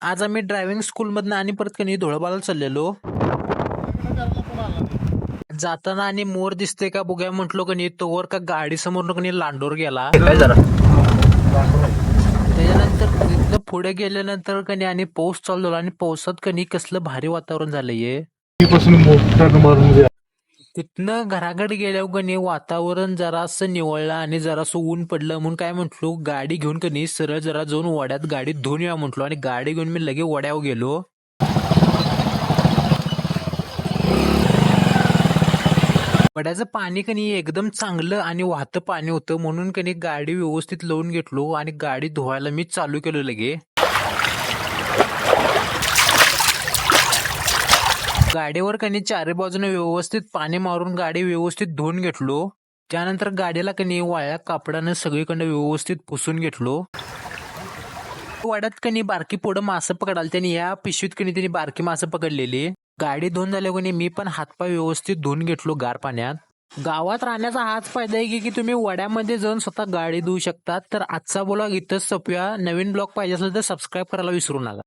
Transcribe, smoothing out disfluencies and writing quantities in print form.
आज आम्ही ड्रायव्हिंग स्कूलमधनं आणि परत कणी धुळबाला चाललेलो. जाताना आणि मोर दिसते का बघूया म्हटलो कणी तोवर का गाडी समोरनं कणी लांडोर गेला. त्याच्यानंतर तिथनं पुढे गेल्यानंतर कणी आणि पाऊस चालू झाला आणि पावसात कणी कसलं भारी वातावरण झालंय. तिथनं घराकडे गेल्यावर कणी वातावरण जरासं निवळलं आणि जरासं ऊन पडलं म्हणून काय म्हटलो गाडी घेऊन कणी सरळ जरा जाऊन वड्यात गाडी धुवून या म्हटलो आणि गाडी घेऊन मी लगे वड्यावर गेलो. वड्याचं पाणी कणी एकदम चांगलं आणि वाहतं पाणी होतं म्हणून कणी गाडी व्यवस्थित लावून घेतलो आणि गाडी धुवायला मी चालू केलो लगे. गाडीवर कणी चारी बाजूने व्यवस्थित पाणी मारून गाडी व्यवस्थित धुवून घेतलो. त्यानंतर गाडीला कणी वाळ्या कापडानं सगळीकडे व्यवस्थित पुसून घेतलो. वाड्यात कणी बारकी पोडं मासं पकडाल त्यांनी या पिशवीत कणी त्यांनी बारकी मासं पकडलेली. गाडी धुवून झाल्यावर कणी मी पण हातपाय व्यवस्थित धुवून घेतलो गार पाण्यात. गावात राहण्याचा हाच फायदा आहे की तुम्ही वड्यामध्ये जाऊन स्वतः गाडी धुवू शकता. तर आजचा ब्लॉग इथंच संपूया. नवीन ब्लॉग पाहिजे असेल तर सबस्क्राईब करायला विसरू नका.